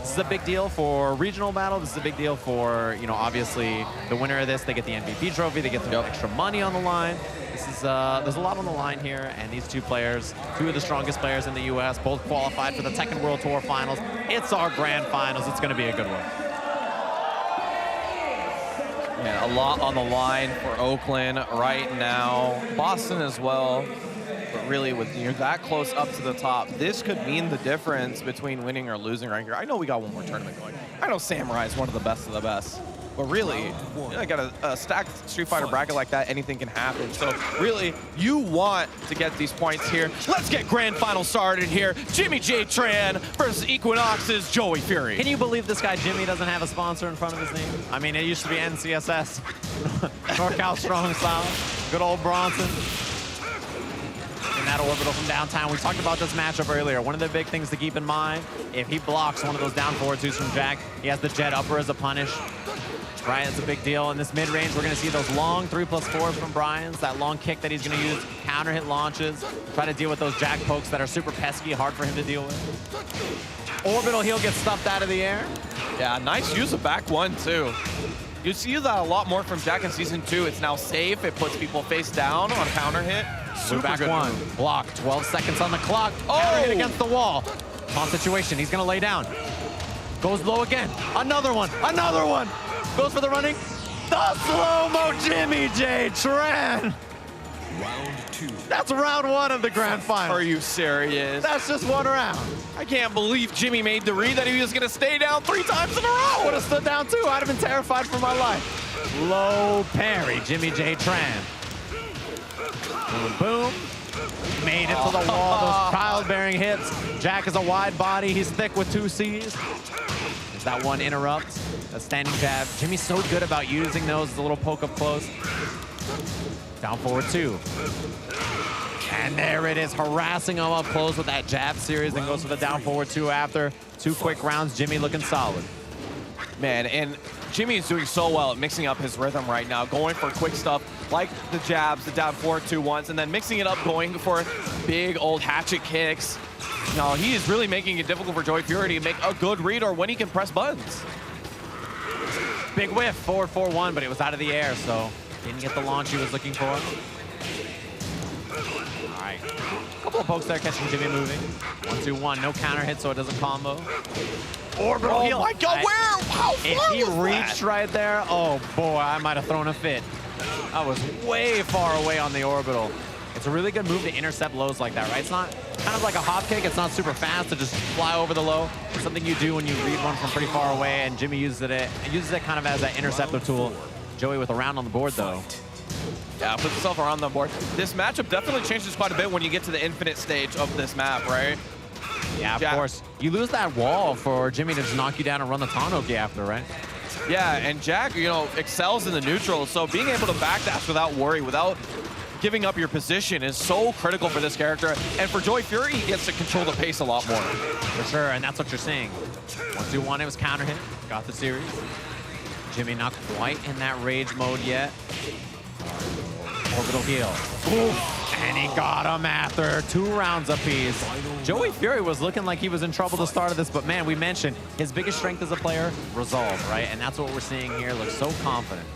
This is a big deal for regional battle. This is a big deal for, you know, obviously the winner of this. They get the MVP trophy. They get the extra money on the line. This is there's a lot on the line here, and these two players, two of the strongest players in the U.S., both qualified for the Tekken World Tour Finals. It's our grand finals. It's going to be a good one. Yeah, a lot on the line for Oakland right now. Boston as well. But really, with you're that close up to the top, this could mean the difference between winning or losing right here. I know we got one more tournament going. I know Samurai is one of the best of the best. But really, I got a stacked Street Fighter bracket like that, anything can happen. So really, you want to get these points here. Let's get grand final started here. JimmyJTran versus Equinox's Joey Fury. Can you believe this guy Jimmy doesn't have a sponsor in front of his name? I mean, it used to be NCSS, NorCal Strong Style, good old Bronson. In that orbital from downtown. We talked about this matchup earlier. One of the big things to keep in mind, if he blocks one of those down forward twos from Jack, he has the jet upper as a punish. Right, it's a big deal. In this mid-range, we're going to see those long 3+4s from Brian's, that long kick that he's going to use, counter hit launches, try to deal with those Jack pokes that are super pesky, hard for him to deal with. Orbital heel gets stuffed out of the air. Yeah, nice use of back one, too. You see that a lot more from Jack in Season 2. It's now safe. It puts people face down on counter hit. Super back good one. Move. Block. 12 seconds on the clock. Oh! Counter hit against the wall. Tough situation. He's going to lay down. Goes low again. Another one. Another one. Goes for the running. The slow-mo JimmyJTran. Round 2. That's round 1 of the grand final. Are you serious? That's just one round. I can't believe Jimmy made the read that he was going to stay down 3 times in a row. Would have stood down too. I'd have been terrified for my life. Low parry, JimmyJTran. Boom, boom. Made it to the wall. Those childbearing hits. Jack is a wide body. He's thick with 2 C's. There's that one interrupt. A standing jab. Jimmy's so good about using those as a little poke up close. Down forward 2. And there it is, harassing him up close with that jab series, and goes for the down forward 2 after. 2 quick rounds, Jimmy looking solid. Man, and Jimmy is doing so well at mixing up his rhythm right now, going for quick stuff like the jabs, the down forward 2-1s, and then mixing it up, going for big old hatchet kicks. No, he is really making it difficult for Joey Fury to make a good read or when he can press buttons. Big whiff, forward 4-1, but it was out of the air, so didn't get the launch he was looking for. All right, a couple of pokes there catching Jimmy moving. 1-2-1, no counter hit, so it doesn't combo. Orbital heel. Oh my God, where? How far If he was reached that? right there, oh boy, I might have thrown a fit. I was way far away on the orbital. It's a really good move to intercept lows like that, right? It's not kind of like a hop kick. It's not super fast to just fly over the low. It's something you do when you read one from pretty far away, and Jimmy uses it kind of as that interceptor tool. Joey with a round on the board, though. Yeah, puts himself around the board. This matchup definitely changes quite a bit when you get to the infinite stage of this map, right? Yeah, of course. You lose that wall for Jimmy to just knock you down and run the Tanoki after, right? Yeah, and Jack, you know, excels in the neutral, so being able to backdash without worry, without giving up your position is so critical for this character. And for Joey Fury, he gets to control the pace a lot more. For sure, and that's what you're seeing. 1-2-1, it was counter hit. Got the series. Jimmy not quite in that rage mode yet. Orbital heel. Oof. And he got him after 2 rounds apiece. Joey Fury was looking like he was in trouble to start of this, but man, we mentioned his biggest strength as a player, resolve, right? And that's what we're seeing here. Looks so confident.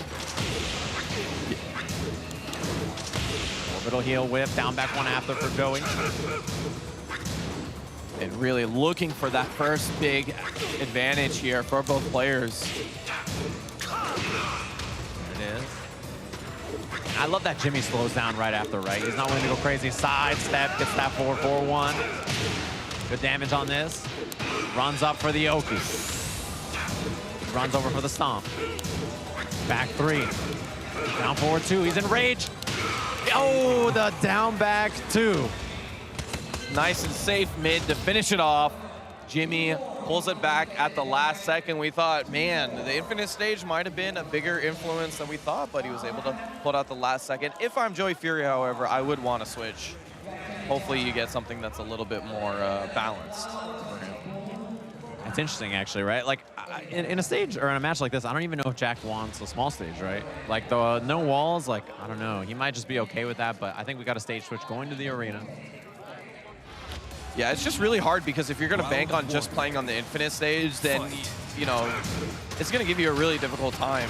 Orbital heel whip, down back 1 after for Joey. And really looking for that first big advantage here for both players. There it is. I love that Jimmy slows down right after, right? He's not willing to go crazy. Side step, gets that 4-4-1. Good damage on this. Runs up for the Oki. Runs over for the stomp. Back 3. Down forward 2. He's in rage. Oh, the down back 2. Nice and safe mid to finish it off. Jimmy pulls it back at the last second. We thought, man, the infinite stage might have been a bigger influence than we thought, but he was able to pull it out the last second. If I'm Joey Fury, however, I would want to switch. Hopefully you get something that's a little bit more balanced for him. It's interesting, actually, right? Like, in a stage or in a match like this, I don't even know if Jack wants a small stage, right? Like, the no walls, like, I don't know. He might just be okay with that, but I think we got a stage switch going to the arena. Yeah, it's just really hard because if you're going to bank on just playing on the infinite stage, then, you know, it's going to give you a really difficult time.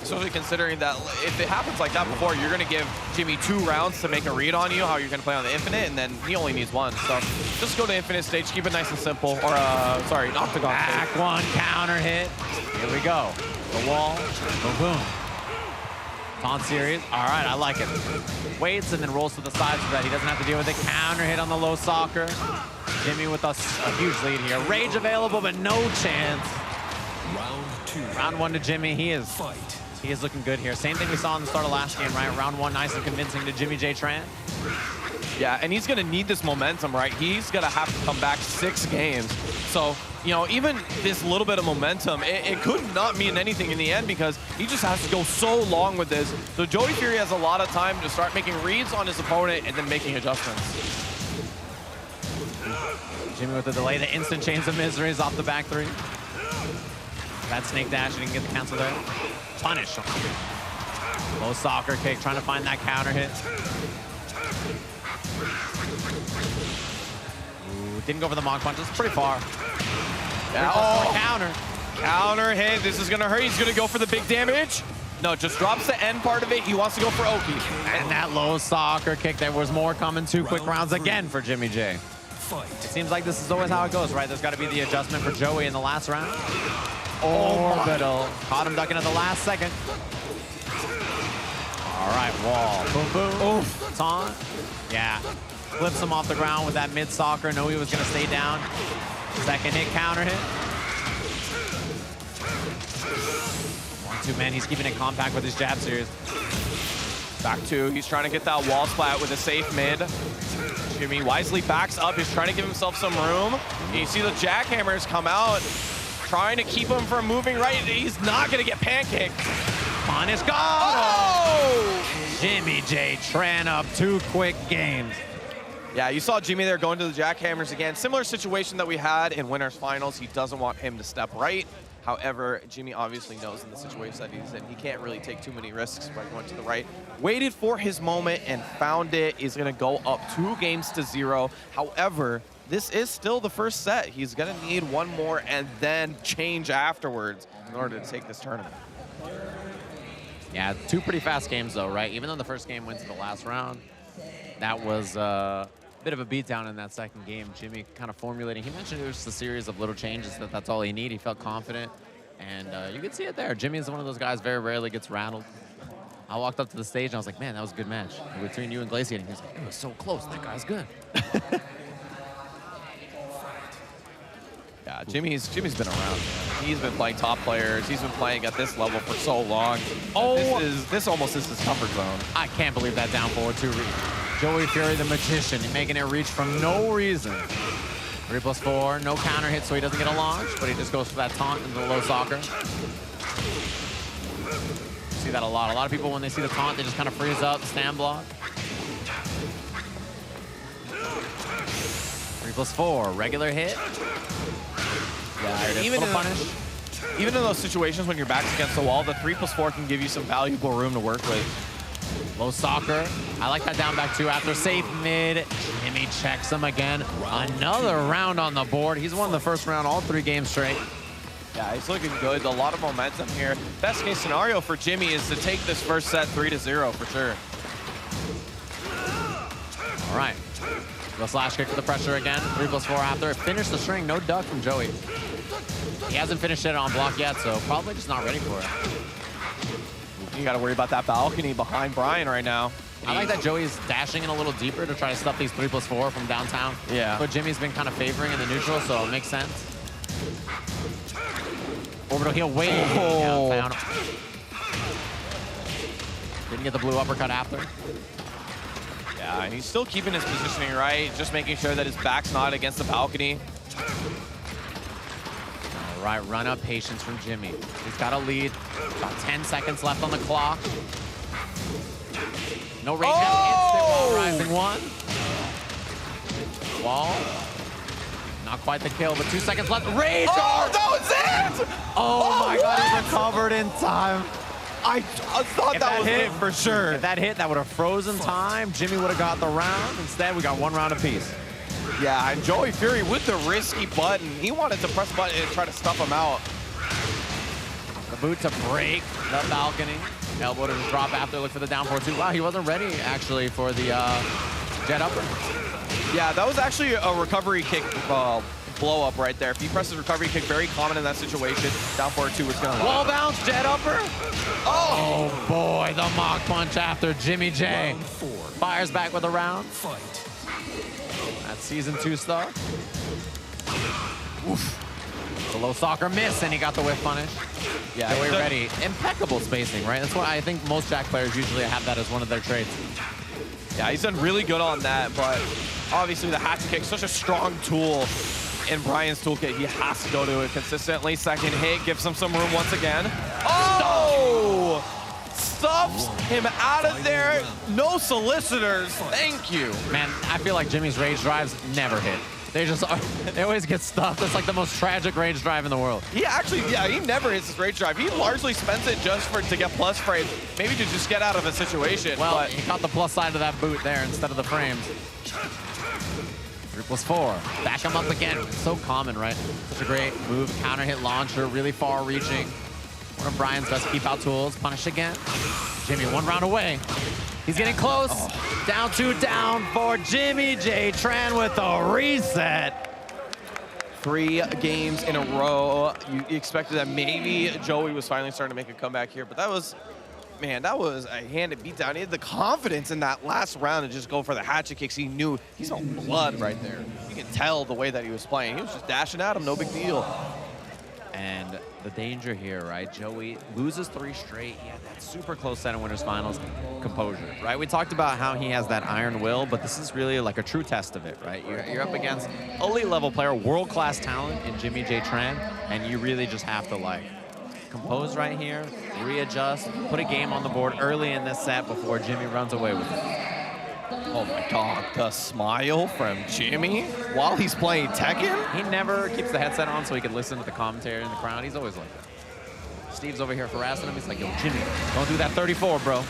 Especially considering that if it happens like that before, you're going to give Jimmy 2 rounds to make a read on you, how you're going to play on the infinite, and then he only needs 1. So just go to infinite stage, keep it nice and simple. Or, sorry, octagon Back stage. 1 counter hit. Here we go. The wall. Boom, boom. Taunt series. All right, I like it. Waits and then rolls to the side so that he doesn't have to deal with the counter hit on the low soccer. Jimmy with a huge lead here. Rage available, but no chance. Round 2. Round 1 to Jimmy. He is looking good here. Same thing we saw in the start of last game, right? Round 1, nice and convincing to JimmyJTran. Yeah, and he's going to need this momentum, right? He's going to have to come back 6 games. So, you know, even this little bit of momentum, it could not mean anything in the end because he just has to go so long with this. So Joey Fury has a lot of time to start making reads on his opponent and then making adjustments. Jimmy with the delay, the instant chains of miseries off the back 3. That snake dash, he didn't get the cancel there. Punish. Low soccer kick, trying to find that counter hit. Ooh, didn't go for the Mach punch, it's pretty far. Yeah, Counter. Counter hit, this is gonna hurt. He's gonna go for the big damage. No, just drops the end part of it. He wants to go for Oki. And that low soccer kick, there was more coming. 2 quick rounds again for Jimmy J. Fight. It seems like this is always how it goes, right? There's got to be the adjustment for Joey in the last round. Orbital. Caught him ducking at the last second. All right, wall. Boom, boom. Oof. Taunt. Yeah. Flips him off the ground with that mid soccer. Knew he was going to stay down. Second hit, counter hit. 1-2, man. He's keeping it compact with his jab series. Back 2, he's trying to get that wall splat with a safe mid. Jimmy wisely backs up. He's trying to give himself some room. And you see the jackhammers come out, trying to keep him from moving right. He's not going to get pancaked. Punish. Got Oh! JimmyJTran up 2 quick games. Yeah, you saw Jimmy there going to the jackhammers again. Similar situation that we had in winners finals. He doesn't want him to step right. However, Jimmy obviously knows in the situation that he's in, he can't really take too many risks by going to the right. Waited for his moment and found it. He's going to go up 2 games to 0. However, this is still the first set. He's going to need 1 more and then change afterwards in order to take this tournament. Yeah, 2 pretty fast games though, right? Even though the first game went to the last round, that was a bit of a beatdown in that second game. Jimmy kind of formulating. He mentioned it was just a series of little changes, that's all he needed. He felt confident, and you could see it there. Jimmy is one of those guys very rarely gets rattled. I walked up to the stage and I was like, man, that was a good match between you and Glaciating. He's like, it was so close. That guy's good. Yeah, Jimmy's been around, man. He's been playing top players. He's been playing at this level for so long. Oh, this almost is his comfort zone. I can't believe that down forward 2 reach. Joey Fury, the magician, making it reach from no reason. 3+4, no counter hit, so he doesn't get a launch, but he just goes for that taunt into the low soccer. See that a lot. A lot of people, when they see the taunt, they just kind of freeze up, stand block. 3+4, regular hit. Yeah, even in those situations when your back's against the wall, the 3+4 can give you some valuable room to work with. Low soccer. I like that down back 2 after safe mid. Jimmy checks him again. Another round on the board. He's won the first round all 3 games straight. Yeah, he's looking good. A lot of momentum here. Best case scenario for Jimmy is to take this first set 3-0 for sure. All right. The slash kick for the pressure again. 3+4 after. Finish the string. No duck from Joey. He hasn't finished it on block yet, so probably just not ready for it. You got to worry about that balcony behind Brian right now. I like that Joey's dashing in a little deeper to try to stuff these 3+4 from downtown. Yeah. But Jimmy's been kind of favoring in the neutral, so it makes sense. Orbital heel way downtown. Didn't get the blue uppercut after. Yeah, and he's still keeping his positioning right, just making sure that his back's not against the balcony. All right, run up patience from Jimmy. He's got a lead. About 10 seconds left on the clock. No rage instant wall rising 1. Wall. Not quite the kill, but 2 seconds left. Rage! Oh, that was it! Oh my God, he recovered in time. I thought that was it for sure. If that hit, that would have frozen time. Jimmy would have got the round. Instead, we got 1 round apiece. Yeah, and Joey Fury with the risky button. He wanted to press the button and try to stuff him out. The boot to break the balcony. Elbow to just drop after, look for the down 4-2. Wow, he wasn't ready, actually, for the jet upper. Yeah, that was actually a recovery kick blow up right there. If he presses recovery kick, very common in that situation. Down 4-2 was going to wall bounce, jet upper. Oh boy, the mock punch after Jimmy J. Round 4. Fires back with a round. Fight. That's season 2 star. Oof. The low soccer miss, and he got the whiff punish. Yeah, Joey ready. Impeccable spacing, right? That's what I think most Jack players usually have that as one of their traits. Yeah, he's done really good on that, but obviously the hatchet kick, such a strong tool in Brian's toolkit. He has to go to it consistently. Second hit gives him some room once again. Oh! Stuffs him out of there. No solicitors. Thank you. Man, I feel like Jimmy's rage drives never hit. They just are, they always get stuffed. It's like the most tragic rage drive in the world. He actually, yeah, he never hits his rage drive. He largely spends it just to get plus frames, maybe to just get out of a situation. Well, but he caught the plus side of that boot there instead of the frames. 3+4. Back him up again. It's so common, right? Such a great move. Counter hit launcher, really far reaching. One of Brian's best keep out tools. Punish again. Jimmy, one round away. He's getting close. Oh. Down 2 down for JimmyJTran with a reset. 3 games in a row. You expected that maybe Joey was finally starting to make a comeback here, but that was, man, that was a handed beatdown. He had the confidence in that last round to just go for the hatchet kicks. He knew he's on blood right there. You can tell the way that he was playing. He was just dashing at him, no big deal. And the danger here, right? Joey loses 3 straight. He had that super close set in Winners Finals composure, right? We talked about how he has that iron will, but this is really like a true test of it, right? You're up against elite level player, world-class talent in JimmyJTran, and you really just have to like compose right here, readjust, put a game on the board early in this set before Jimmy runs away with it. Oh my God, the smile from Jimmy while he's playing Tekken? He never keeps the headset on so he can listen to the commentary in the crowd. He's always like that. Steve's over here harassing him. He's like, yo, Jimmy, don't do that 34, bro.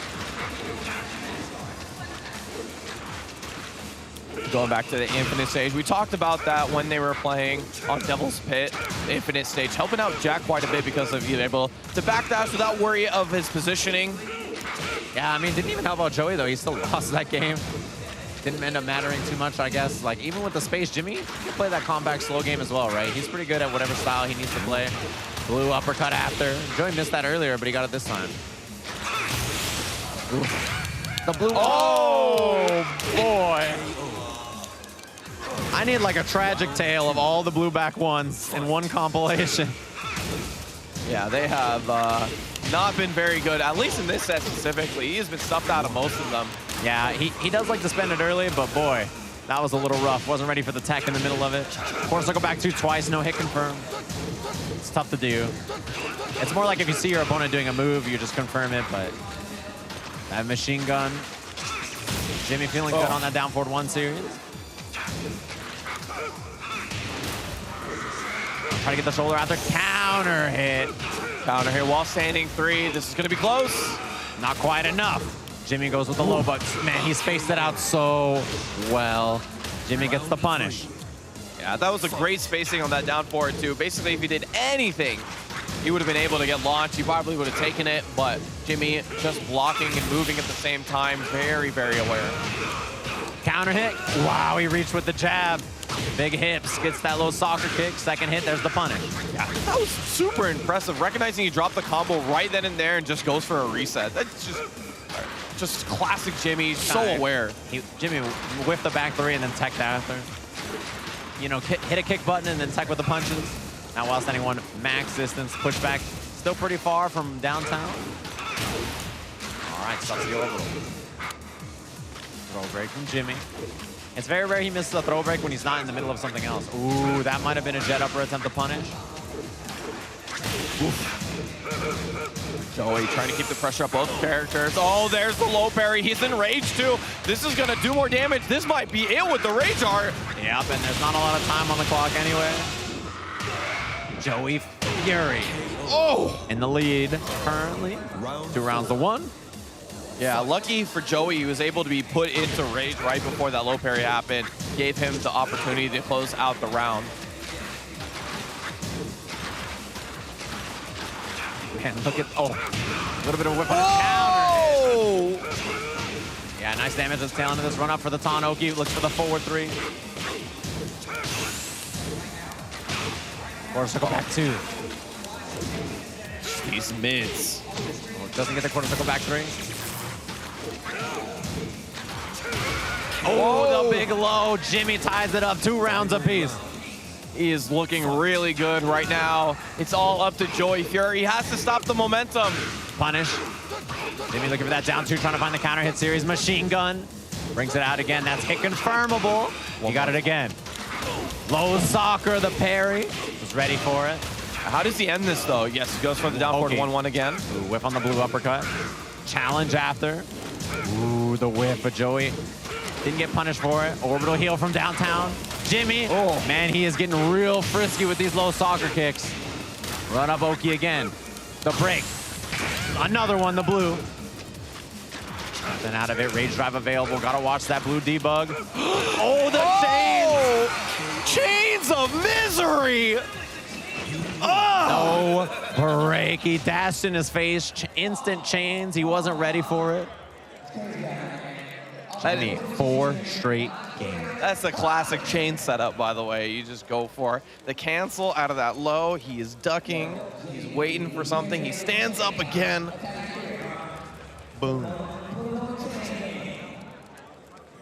Going back to the Infinite stage, we talked about that when they were playing on Devil's Pit, the Infinite stage, helping out Jack quite a bit because of being able to backdash without worry of his positioning. Yeah, I mean, didn't even help out Joey, though. He still lost that game. Didn't end up mattering too much, I guess. Like, even with the space, Jimmy can play that combat slow game as well, right? He's pretty good at whatever style he needs to play. Blue uppercut after. Joey missed that earlier, but he got it this time. Oof. The blue. Oh, boy. I need, like, a tragic tale of all the blue back ones in one compilation. Yeah, they have not been very good, at least in this set specifically. He has been stuffed out of most of them. Yeah, he does like to spend it early, but boy, that was a little rough. Wasn't ready for the tech in the middle of it. Of course, I'll go back 2 twice, no hit confirm. It's tough to do. It's more like if you see your opponent doing a move, you just confirm it, but that machine gun. Jimmy feeling good on that down forward 1 series. Try to get the shoulder out there. Counter hit. Counter hit while standing 3. This is going to be close. Not quite enough. Jimmy goes with the low, but man, he spaced it out so well. Jimmy gets the punish. Yeah, that was a great spacing on that down forward too. Basically, if he did anything, he would have been able to get launched. He probably would have taken it, but Jimmy just blocking and moving at the same time. Very, very aware. Counter hit. Wow, he reached with the jab. Big hips, gets that low soccer kick. Second hit, there's the punish. Yeah, that was super impressive. Recognizing he dropped the combo right then and there and just goes for a reset. That's just classic Jimmy, so aware. Jimmy whiffed the back 3 and then teched after. You know, hit a kick button and then tech with the punches. Now while standing 1, max distance, pushback. Still pretty far from downtown. All right, stops the orbital. Throw break from Jimmy. It's very rare he misses a throw break when he's not in the middle of something else. Ooh, that might have been a jet upper attempt to punish. Oof. Joey trying to keep the pressure up both characters. Oh, there's the low parry. He's in rage too. This is gonna do more damage. This might be it with the rage art. Yep, and there's not a lot of time on the clock anyway. Joey Fury. Oh! In the lead currently. 2 rounds to 1. Yeah, lucky for Joey, he was able to be put into rage right before that low parry happened. Gave him the opportunity to close out the round. Man, look at, a little bit of whip on his counter. Yeah, nice damage at the tail end of this run up for the taunt. Oki looks for the forward 3. Quarter circle back 2. These mids. Doesn't get the quarter circle back 3. The big low. Jimmy ties it up, 2 rounds apiece. He is looking really good right now. It's all up to Joey Fury. He has to stop the momentum. Punish. Jimmy looking for that down 2, trying to find the counter hit series. Machine gun. Brings it out again. That's hit confirmable. He got it again. Low soccer, the parry. Was ready for it. How does he end this, though? Yes, he goes for the down forward 1-1 again. Ooh, whip on the blue uppercut. Challenge after. Ooh, the whip, but Joey didn't get punished for it. Orbital heel from downtown. Jimmy, man, he is getting real frisky with these low soccer kicks. Run up Oki again. The break. Another one, the blue. Nothing out of it. Rage drive available. Gotta watch that blue debug. The chains! Chains of misery! No break. He dashed in his face. Instant chains. He wasn't ready for it. Jimmy, 4 straight games. That's the classic chain setup, by the way. You just go for the cancel out of that low. He is ducking. He's waiting for something. He stands up again. Boom.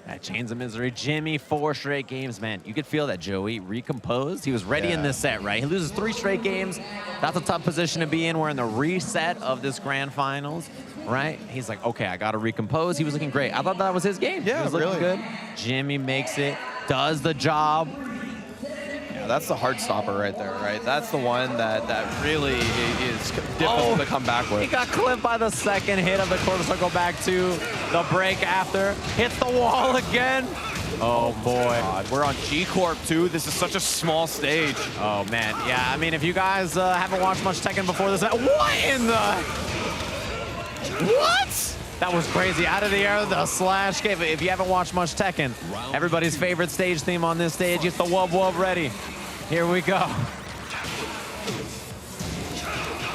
That chains of misery. Jimmy, 4 straight games, man. You could feel that Joey recomposed. He was ready in this set, right? He loses 3 straight games. That's a tough position to be in. We're in the reset of this grand finals, right? He's like, okay, I got to recompose. He was looking great. I thought that was his game. Yeah, he was looking good. Jimmy makes it, does the job. Yeah, that's the heart stopper right there, right? That's the one that really is difficult to come back with. He got clipped by the second hit of the quarter circle back 2. The break after. Hits the wall again. Oh, boy. God. We're on G Corp, too. This is such a small stage. Oh, man. Yeah, I mean, if you guys haven't watched much Tekken before this, what in the... What? That was crazy. Out of the air, the slash cave. If you haven't watched much Tekken, everybody's favorite stage theme on this stage, get the wub wub ready. Here we go.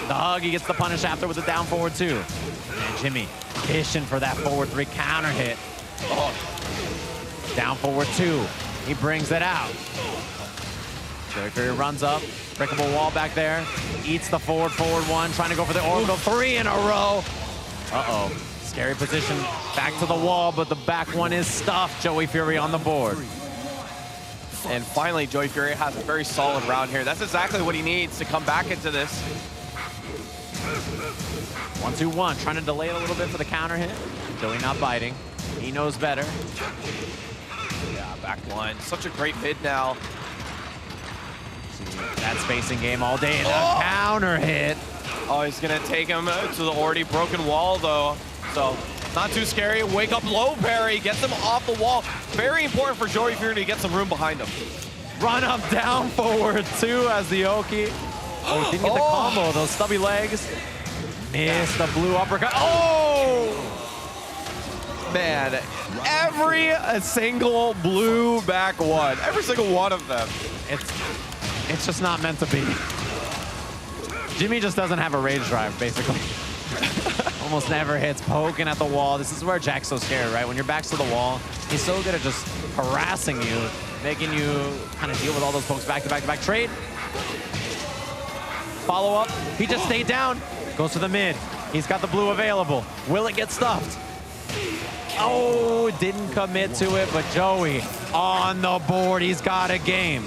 The hug, he gets the punish after with the down forward 2. And Jimmy fishing for that forward 3 counter hit. Down forward 2. He brings it out. Joey Fury runs up. Breakable wall back there. Eats the forward 1, trying to go for the orbital 3 in a row. Uh-oh. Scary position. Back to the wall, but the back one is stuffed. Joey Fury on the board. And finally, Joey Fury has a very solid round here. That's exactly what he needs to come back into this. 1-2-1, trying to delay it a little bit for the counter hit. Joey not biting. He knows better. Yeah, back line. Such a great mid now. That spacing game all day. And a counter hit. Oh, he's going to take him to the already broken wall, though. So, not too scary. Wake up low parry. Gets him off the wall. Very important for Joey Fury to get some room behind him. Run up, down, forward 2 as the Oki. Oh, he didn't get the combo. Those stubby legs. Missed the blue uppercut. Oh! Man, every single blue back 1. Every single one of them. It's just not meant to be. Jimmy just doesn't have a rage drive, basically. Almost never hits, poking at the wall. This is where Jack's so scared, right? When your back's to the wall, he's so good at just harassing you, making you kind of deal with all those pokes back to back to back. Trade. Follow up. He just stayed down. Goes to the mid. He's got the blue available. Will it get stuffed? Oh, didn't commit to it, but Joey on the board. He's got a game.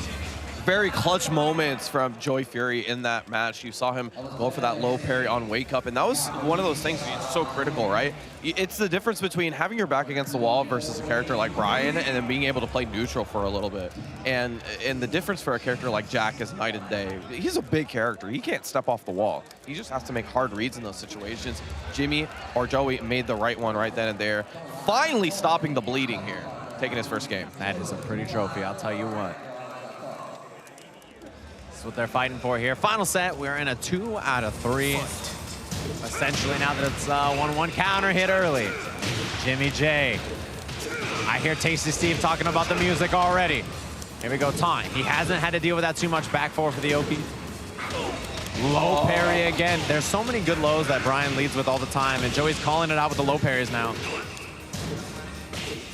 Very clutch moments from Joey Fury in that match. You saw him go for that low parry on Wake Up, and that was one of those things that's so critical, right? It's the difference between having your back against the wall versus a character like Brian and then being able to play neutral for a little bit. And the difference for a character like Jack is night and day. He's a big character. He can't step off the wall. He just has to make hard reads in those situations. Jimmy or Joey made the right one right then and there. Finally stopping the bleeding here, taking his first game. That is a pretty trophy, I'll tell you what. That's what they're fighting for here. Final set, we're in a 2 out of 3. Essentially now that it's 1-1 counter hit early. Jimmy J. I hear Tasty Steve talking about the music already. Here we go, taunt. He hasn't had to deal with that too much back four for the Oki. Low parry again. There's so many good lows that Brian leads with all the time, and Joey's calling it out with the low parries now.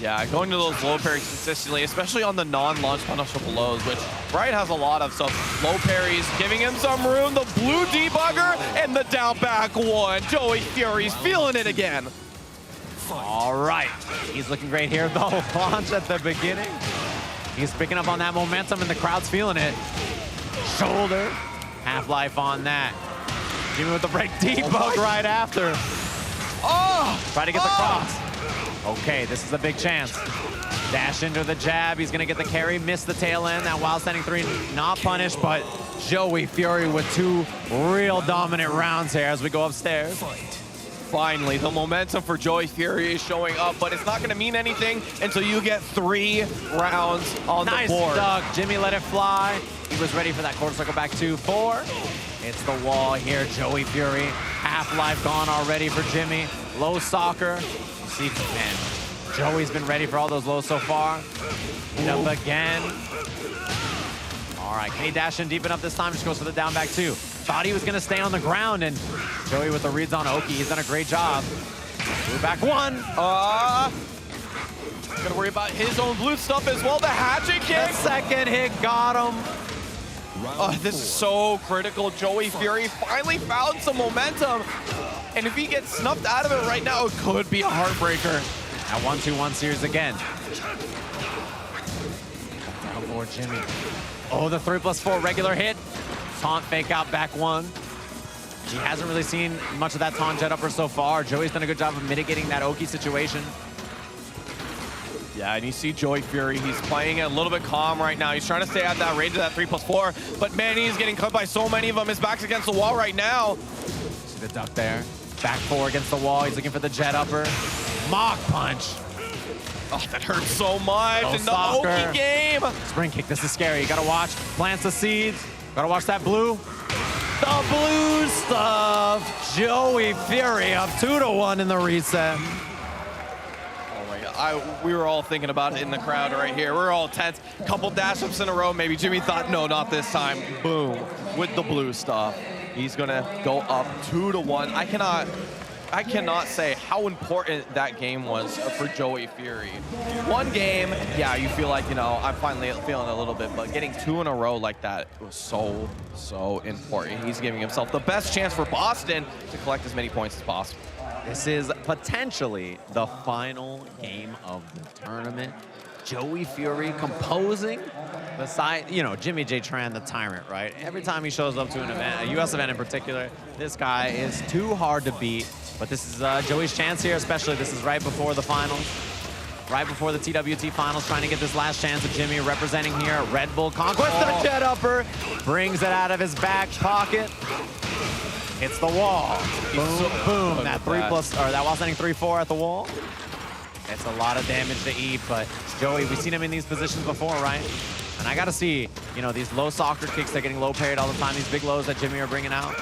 Yeah, going to those low parries consistently, especially on the non-launch punishable lows, which Brian has a lot of. So low parries, giving him some room. The blue debugger and the down back one. Joey Fury's feeling it again. All right, he's looking great here though. Launch at the beginning. He's picking up on that momentum and the crowd's feeling it. Shoulder, half-life on that. Jimmy with the break debug right after. Try to get the cross. Okay, this is a big chance. Dash into the jab, he's gonna get the carry, miss the tail end. That wild standing three, not punished, but Joey Fury with two real dominant rounds here as we go upstairs. Finally, the momentum for Joey Fury is showing up, but it's not going to mean anything until you get 3 rounds on the board. Nice duck. Jimmy let it fly. He was ready for that quarter circle back 2-4. It's the wall here. Joey Fury. Half-life gone already for Jimmy. Low soccer. See, man, Joey's been ready for all those lows so far. Up again. All right, can he dash in deep enough this time? Just goes for the down back two. Thought he was gonna stay on the ground, and Joey with the reads on Oki. He's done a great job. Move back one. Gonna worry about his own blue stuff as well. The hatchet kick. The second hit got him. This is so critical. Joey Fury finally found some momentum. And if he gets snuffed out of it right now, it could be a heartbreaker. At 1-2-1 series again. Down for Jimmy. Oh, the 3+4 regular hit. Taunt fake out back one. He hasn't really seen much of that taunt jet upper so far. Joey's done a good job of mitigating that Oki situation. Yeah, and you see Joey Fury, he's playing it a little bit calm right now. He's trying to stay at that range of that 3+4, but man, he's getting cut by so many of them. His back's against the wall right now. See the duck there. Back four against the wall. He's looking for the jet upper. Mock punch. Oh, that hurts so much No in the soccer. Oki game. Spring kick, this is scary. You gotta watch. Plants the seeds. Gotta watch that blue. The blue stuff. Joey Fury up 2-1 in the reset. Oh my God, we were all thinking about it in the crowd right here. We're all tense. Couple dash ups in a row. Maybe Jimmy thought, no, not this time. Boom, with the blue stuff. He's gonna go up 2-1. I cannot say how important that game was for Joey Fury. One game, yeah, you feel like, you know, I'm finally feeling a little bit, but getting 2 in a row like that was so, so important. He's giving himself the best chance for Boston to collect as many points as possible. This is potentially the final game of the tournament. Joey Fury composing beside, you know, JimmyJTran, the tyrant, right? Every time he shows up to an event, a US event in particular, this guy is too hard to beat. But this is Joey's chance here, especially this is right before the finals. Right before the TWT finals, trying to get this last chance of Jimmy representing here. Red Bull Conquest, the jet upper. Brings it out of his back pocket. Hits the wall. Boom, boom. That that wall standing 3-4 at the wall. It's a lot of damage to eat, but Joey, we've seen him in these positions before, right? And I gotta see, you know, these low soccer kicks, they're getting low parried all the time, these big lows that Jimmy are bringing out.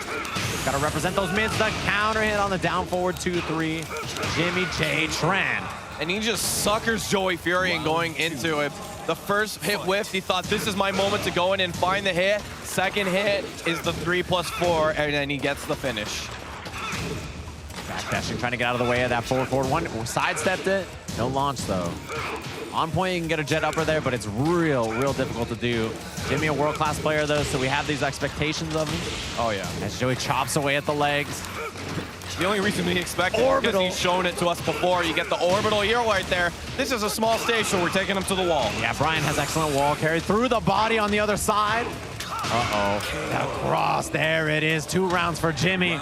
Gotta represent those mids, the counter hit on the down forward 2-3, JimmyJTran. And he just suckers Joey Fury and going into it. The first hit whiff, he thought this is my moment to go in and find the hit. Second hit is the 3+4, and then he gets the finish. Backdashing, trying to get out of the way of that forward one. Sidestepped it. No launch, though. On point, you can get a jet upper there, but it's real difficult to do. Jimmy, a world-class player, though, so we have these expectations of him. Oh, yeah. As Joey chops away at the legs. The only reason we expect it is because he's shown it to us before. You get the orbital here right there. This is a small stage, so we're taking him to the wall. Yeah, Brian has excellent wall carry through the body on the other side. Uh-oh. That cross, there it is. 2 rounds for Jimmy.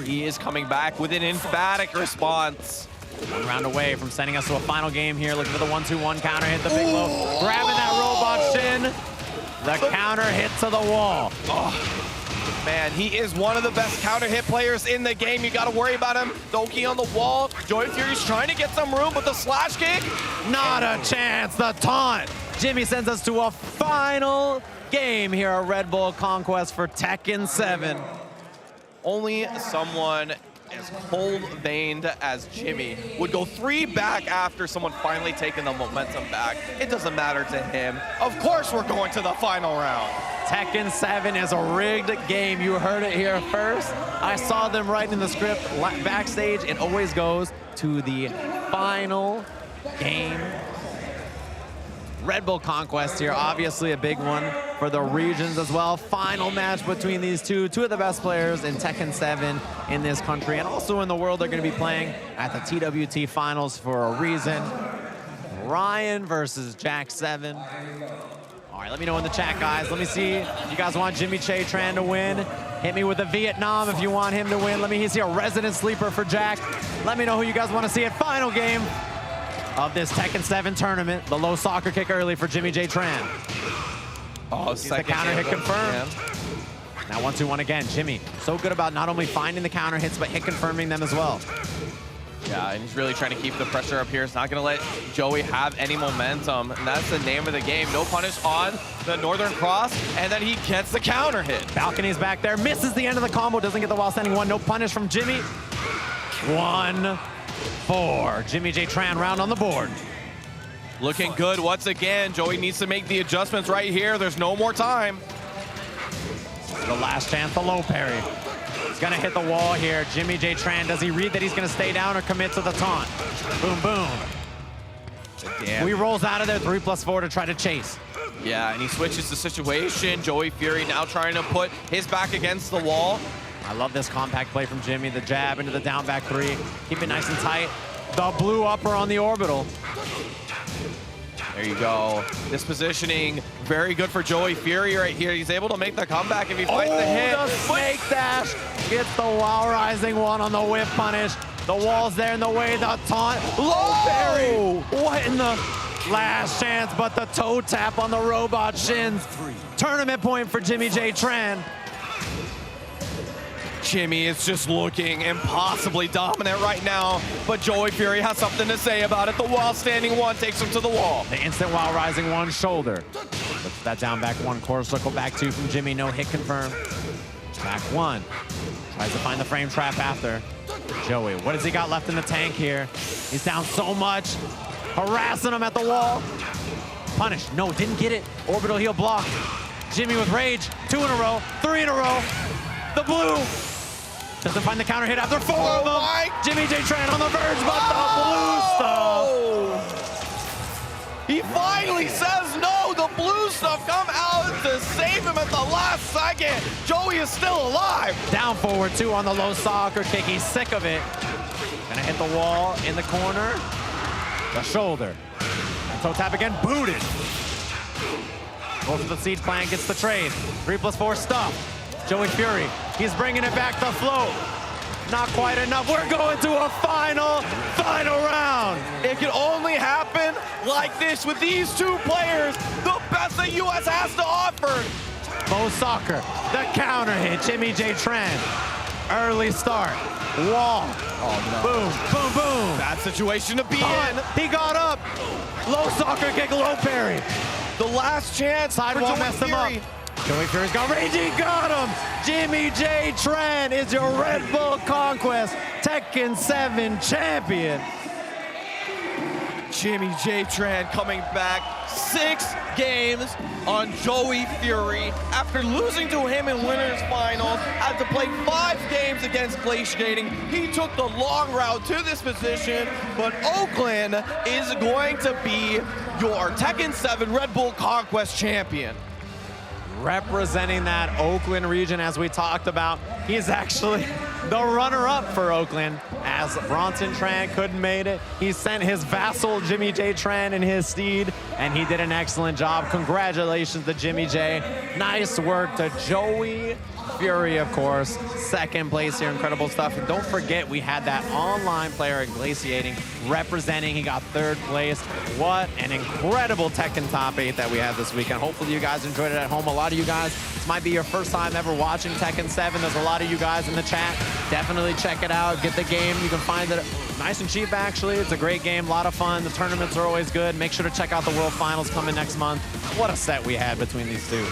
He is coming back with an emphatic response. 1 round away from sending us to a final game here. Looking for the 1-2-1 counter hit, the big low. Grabbing that robot shin. The counter hit to the wall. Oh, man, he is one of the best counter hit players in the game. You got to worry about him. Doki on the wall. Joey Fury's trying to get some room, but the slash kick. Not a chance. The taunt. Jimmy sends us to a final game here at Red Bull Conquest for Tekken 7. Only someone as cold-veined as Jimmy would go 3 back after someone finally taking the momentum back. It doesn't matter to him. Of course we're going to the final round. Tekken 7 is a rigged game. You heard it here first. I saw them writing the script backstage. It always goes to the final game. Red Bull Conquest here, obviously a big one for the regions as well. Final match between these two of the best players in Tekken 7 in this country and also in the world. They're going to be playing at the TWT finals for a reason. Ryan versus Jack 7. All right, let me know in the chat, guys. Let me see if you guys want JimmyJTran to win. Hit me with a Vietnam if you want him to win. Let me see a resident sleeper for Jack. Let me know who you guys want to see at final game of this Tekken 7 tournament. The low soccer kick early for JimmyJTran. Oh, the counter hit confirmed. Now 1-2-1 again. Jimmy, so good about not only finding the counter hits, but hit confirming them as well. Yeah, and he's really trying to keep the pressure up here. He's not going to let Joey have any momentum, and that's the name of the game. No punish on the Northern Cross, and then he gets the counter hit. Balcony's back there, misses the end of the combo, doesn't get the while standing one. No punish from Jimmy. 1-4. JimmyJTran round on the board. Looking good once again. Joey needs to make the adjustments right here. There's no more time. The last chance, the low parry. He's gonna hit the wall here. JimmyJTran, does he read that he's gonna stay down or commit to the taunt? Boom, boom. Damn. He rolls out of there, 3+4 to try to chase. Yeah, and he switches the situation. Joey Fury now trying to put his back against the wall. I love this compact play from Jimmy. The jab into the down back 3. Keep it nice and tight. The blue upper on the orbital. There you go. This positioning, very good for Joey Fury right here. He's able to make the comeback if he finds the hit. The snake dash gets the wow rising one on the whip punish. The wall's there in the way, the taunt. Low parry. What in the last chance, but the toe tap on the robot shins. Tournament point for JimmyJTran. Jimmy is just looking impossibly dominant right now, but Joey Fury has something to say about it. The while standing one takes him to the wall. The instant while rising one shoulder. Puts that down back 1, quarter circle back 2 from Jimmy, no hit confirmed. Back 1, tries to find the frame trap after. Joey, what has he got left in the tank here? He's down so much, harassing him at the wall. Punish, no, didn't get it. Orbital heel block. Jimmy with rage, 2 in a row, 3 in a row. The blue. Doesn't find the counter hit after 4 of them. JimmyJTran on the verge, but the blue stuff. He finally says no. The blue stuff come out to save him at the last second. Joey is still alive. Down forward 2 on the low soccer kick. He's sick of it. Gonna hit the wall in the corner. The shoulder. And toe tap again, booted. Goes to the siege plan, gets the trade. 3+4 stuff. Joey Fury, he's bringing it back to float. Not quite enough. We're going to a final round. It can only happen like this with these 2 players, the best the U.S. has to offer. Low soccer, the counter hit, JimmyJTran. Early start, wall. Oh, no. Boom, boom, boom. Bad situation to be in. He got up. Low soccer kick, low parry. The last chance Sidewall for messed Joey him Fury. up. Joey Fury's got range, he got him! JimmyJTran is your Red Bull Conquest Tekken 7 champion. JimmyJTran coming back 6 games on Joey Fury after losing to him in winners finals. Had to play 5 games against Glaciating. He took the long route to this position, but Oakland is going to be your Tekken 7 Red Bull Conquest champion. Representing that Oakland region, as we talked about, he's actually the runner-up for Oakland, as Bronson Tran couldn't made it. He sent his vassal JimmyJTran in his steed, and he did an excellent job. Congratulations to Jimmy J. Nice work to Joey Fury, of course. 2nd place here, incredible stuff. And don't forget, we had that online player at Glaciating representing. He got 3rd place. What an incredible Tekken top 8 that we had this weekend. Hopefully you guys enjoyed it at home. A lot of you guys, this might be your first time ever watching Tekken 7. There's a lot of you guys in the chat. Definitely check it out. Get the game. You can find it nice and cheap, actually. It's a great game, a lot of fun. The tournaments are always good. Make sure to check out the World Finals coming next month. What a set we had between these 2.